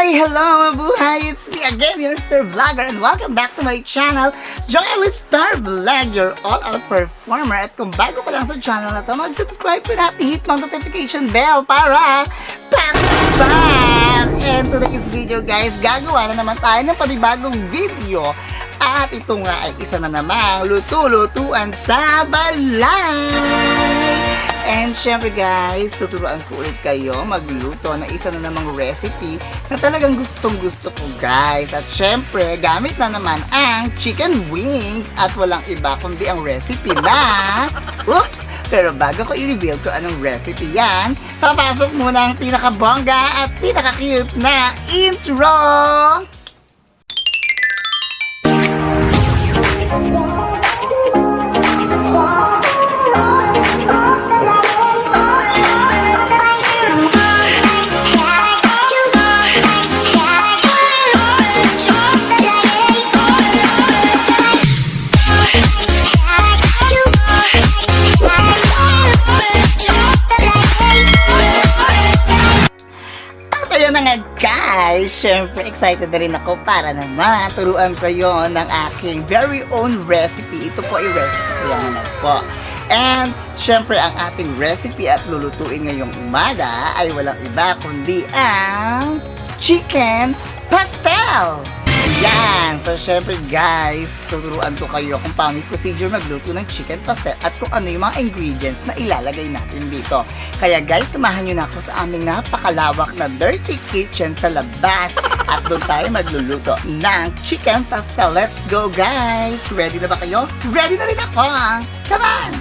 Hi! Hello, mabuhay! It's me again, your star vlogger, and welcome back to my channel, Joyous Star Vlog, your all-out performer. At kung bago ka lang sa channel na to, mag-subscribe po natin, hit mo ang notification bell para back! And today's video, guys, gagawa na naman tayo ng panibagong video. At ito nga ay isa na namang luto-lutuan sa balay! And syempre guys, tuturuan ko ulit kayo magluto na isa na namang recipe na talagang gustong-gusto ko guys. At syempre, gamit na naman ang chicken wings at walang iba kundi ang recipe na oops! Pero bago ko i-reveal ko anong recipe yan, papasok muna ang pinakabongga at pinaka-cute na intro! Ayan na nga guys, syempre excited na rin ako para naman turuan kayo ng aking very own recipe. Ito po ay recipe ko lang naman po. And syempre ang ating recipe at lulutuin ngayong umaga ay walang iba kundi ang chicken pastel. Yan! So syempre guys, tuturuan ko kayo kung paano yung procedure magluto ng chicken pastel at kung ano yung mga ingredients na ilalagay natin dito. Kaya guys, samahan nyo na ako sa aming napakalawak na dirty kitchen sa labas at doon tayo magluluto ng chicken pastel. Let's go guys! Ready na ba kayo? Ready na rin ako! Come on!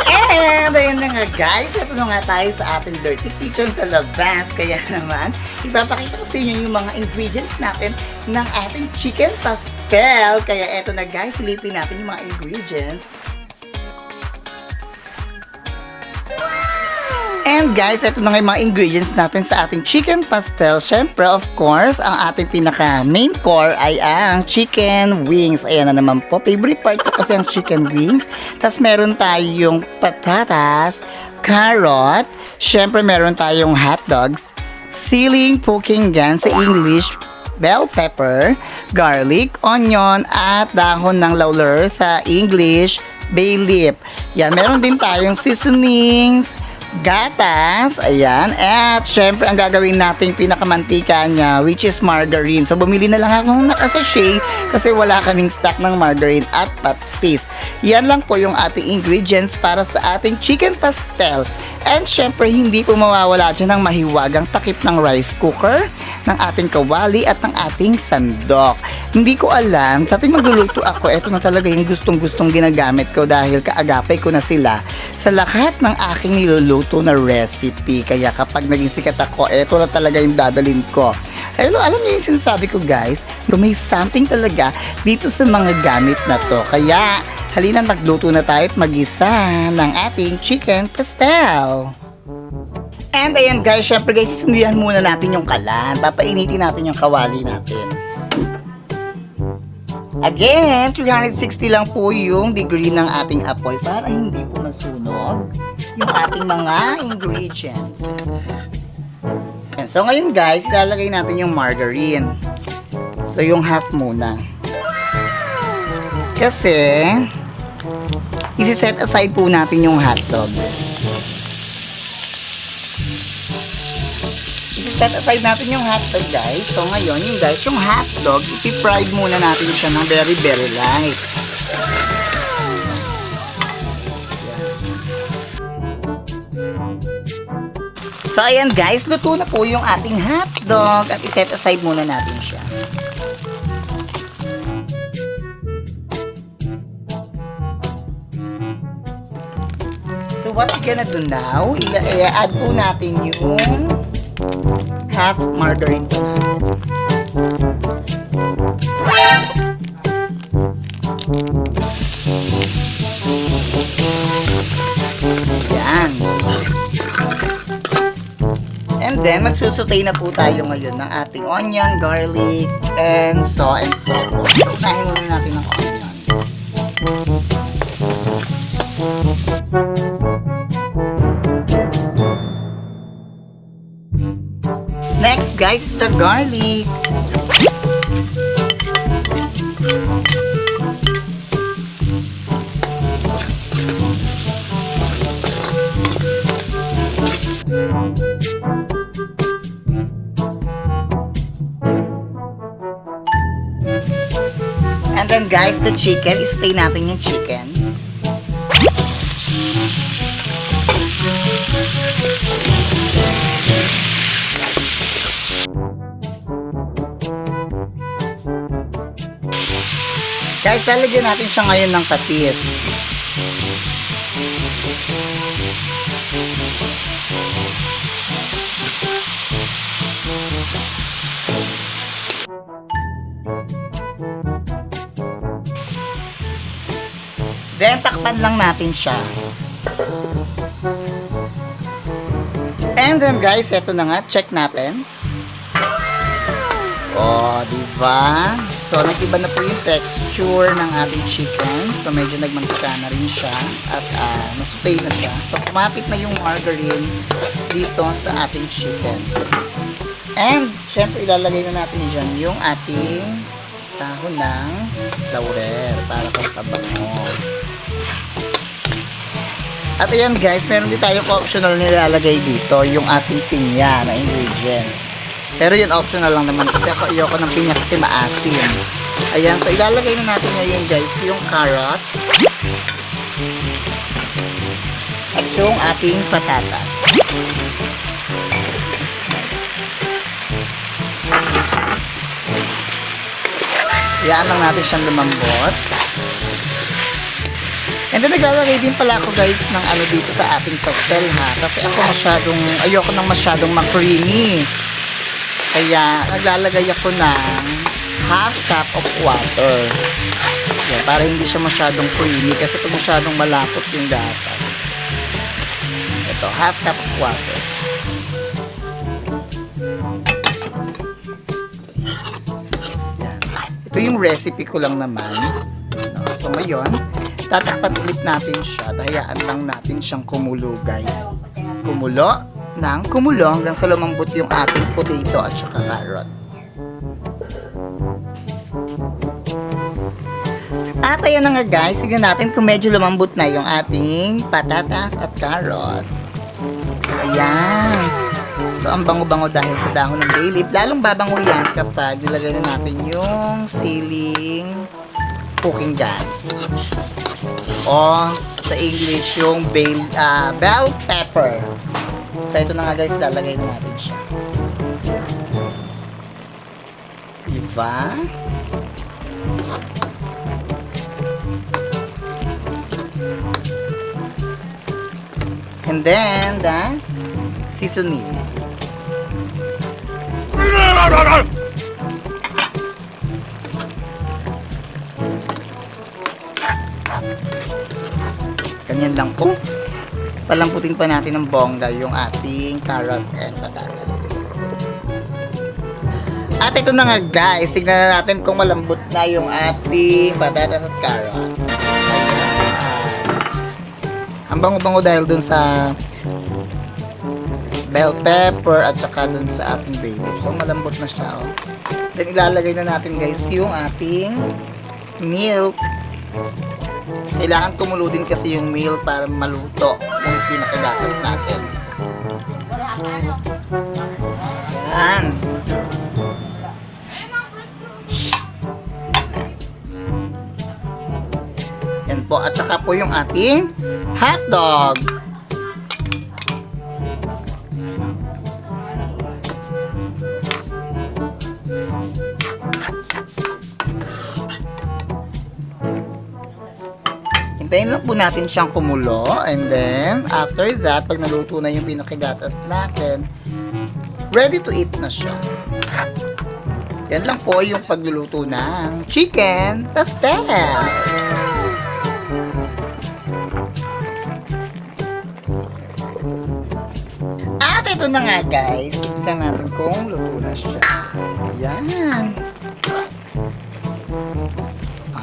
And ayun na nga guys, ito na nga tayo sa ating dirty kitchen sa labas. Kaya naman, ipapakita ko sa inyo yung mga ingredients natin ng ating chicken pastel. Kaya ito na guys, silipin natin yung mga ingredients. And guys, ito na nga yung mga ingredients natin sa ating chicken pastel. Siyempre, of course, ang ating pinaka main core ay ang chicken wings. Ayan na naman po. Favorite part ko kasi ang chicken wings. Tapos meron tayong patatas, carrot. Siyempre, meron tayong hot dogs, ceiling poking gun sa English, bell pepper, garlic, onion, at dahon ng laurel sa English, bay leaf. Yan, meron din tayong seasonings, gatas, ayan, at syempre ang gagawin nating pinakamantika niya which is margarine. So bumili na lang ako ng naka-sachet kasi wala kaming stock ng margarine at patis. Yan lang po yung ating ingredients para sa ating chicken pastel. And syempre hindi po mawawala dyan ng mahiwagang takip ng rice cooker, ng ating kawali at ng ating sandok. Hindi ko alam, sa ating magluluto ako, ito na talaga yung gustong-gustong ginagamit ko dahil kaagapay ko na sila sa lahat ng aking niluluto na recipe. Kaya kapag naging sikat ako, ito na talaga yung dadalhin ko. Hello, alam niyo yung sinasabi ko guys, may something talaga dito sa mga gamit na to. Kaya halina magluto na tayo at magisa ng ating chicken pastel. And ayan guys, syempre guys, sisindihan muna natin yung kalan. Papainitin natin yung kawali natin. Again, 360 lang po yung degree ng ating apoy para hindi po masunog yung ating mga ingredients. And so ngayon guys, ilalagay natin yung margarine. So yung half muna. Kasi isi-set aside po natin yung hotdog. Isi-set aside natin yung hotdog guys. So ngayon yung guys, yung hotdog, ipi-fried muna natin siya ng very very light. So ayan guys, luto na po yung ating hotdog at i-set aside muna natin siya. So what we're gonna do now, i-add po natin yung half margarine po natin. Yan. And then, magsusutay na po tayo ngayon ng ating onion, garlic, and so. So, unahin muna natin ang onion. Next next guys is the garlic. And then guys, the chicken, isutay natin yung chicken. Guys, lalagyan natin siya ngayon ng patis. Then, takpan lang natin siya. And then guys, eto na nga, check natin. Oh, diba? So, nag-iba na po yung texture ng ating chicken. So, medyo nagmantika na rin siya. At nasutay na siya. So, kumapit na yung margarine dito sa ating chicken. And, syempre, ilalagay na natin dyan yung ating dahon ng laurel para pagpabango. At ayan guys, meron din tayong optional nilalagay dito, yung ating pinya na ingredients. Pero yun optional lang naman kasi ako ayoko ng pinya kasi maasim. Ayan, so ilalagay na natin ngayon guys yung carrot at yung ating patatas. Hayaan lang natin siyang lumambot. And then naglalagay din pala ako guys ng ano dito sa ating pastel ha. Kasi ako ayoko nang masyadong ma-creamy. Kaya naglalagay ako ng half cup of water. Yan, para hindi siya masyadong creamy. Kasi pag masyadong malapot yung gatas. Ito, half cup of water. Yan. Ito yung recipe ko lang naman. So ngayon, tatakpan ulit natin siya. Hayaan lang natin siyang kumulo guys. Kumulo ng kumulo hanggang sa lumambot yung ating potato at saka carrot. At ayan na nga guys, tignan natin kung medyo lumambot na yung ating patatas at carrot. Ayan. So ang bango-bango dahil sa dahon ng bay leaf. Lalong babango yan kapag nilagay na natin yung siling cooking gas. O sa English yung bell pepper. So ito na nga guys, lalagay na natin siya. Diba? And then the seasonings. Ganyan lang po. Palamputin pa natin ng bongga yung ating carrots and patatas. At ito na nga guys, tignan na natin kung malambot na yung ating patatas at carrot. Ang bango-bango dahil dun sa bell pepper at saka dun sa ating bay leaf. So malambot na siya. Oh. Then ilalagay na natin guys yung ating milk. Kailangan kumulo din kasi yung milk para maluto yung pinakagatas natin. Yan. Yan po. At saka po yung ating hotdog. Hintayin lang po natin siyang kumulo. And then, after that, pag naluto na yung pinakagatas natin, ready to eat na siya. Yan lang po yung pagluluto ng chicken pastel. At ito na nga guys, tignan natin kung luto na siya. Ayan.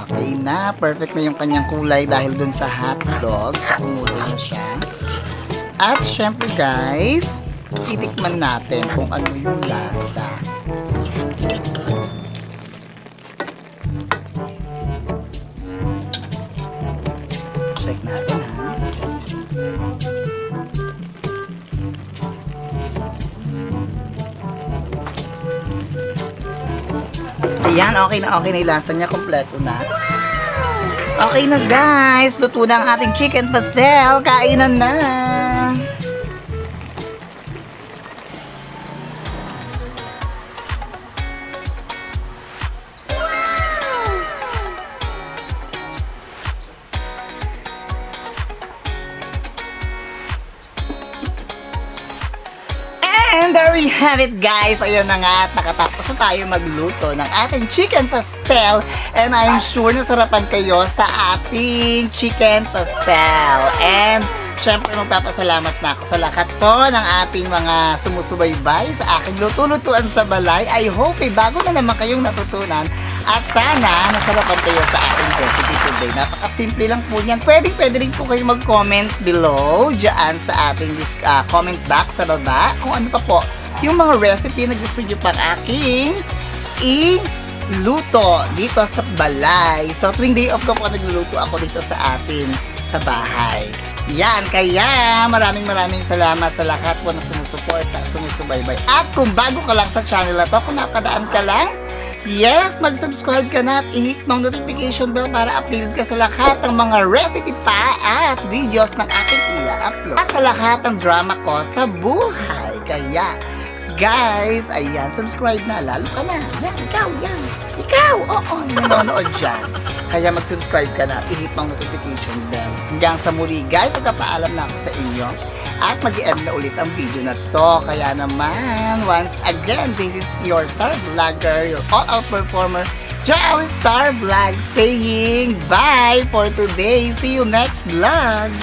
Okay na, perfect na yung kanyang kulay dahil dun sa hotdog, sa kumulo na siya. At syempre guys, Titikman natin kung ano yung lasa. Check natin ha. Ayan, okay na yung lasa niya. Kompleto na. Okay na guys, luto na ang ating chicken pastel. Kainan na. And there we have it guys. Ayun na nga at nakatapos na tayo magluto ng ating chicken pastel. And I'm sure nasarapan kayo sa ating chicken pastel. And syempre magpapasalamat na ako sa lahat po ng ating mga sumusubaybay sa aking luto-lutuan sa balay. I hope bago na naman kayong natutunan at sana nasarapan kayo sa ating recipe today. Napakasimple lang po niyan. Pwede rin po kayong mag-comment below dyan sa ating comment box sa baba kung ano pa po yung mga recipe na gusto nyo pang aking luto dito sa balay. So, tuwing day off ko po nagluluto ako dito sa atin sa bahay. Yan, kaya maraming salamat sa lahat po na sumusuporta, sumusubaybay. At kung bago ka lang sa channel na to, kung nakadaan ka lang, yes, mag-subscribe ka na at i-hit mong notification bell para updated ka sa lahat ng mga recipe pa at videos ng aking i-upload. At sa lahat ng drama ko sa buhay. Kaya, guys, ayan, subscribe na. Lalo ka na. Yan, ikaw, oo, nanonood dyan. Kaya mag-subscribe ka na at i-hit mong notification bell. Hanggang sa muli, guys, magpapaalam na ako sa inyo. At mag-i-end na ulit ang video na to. Kaya naman, once again, this is your star vlogger, your all-out performer, Jolly Star Vlog, saying bye for today. See you next vlog.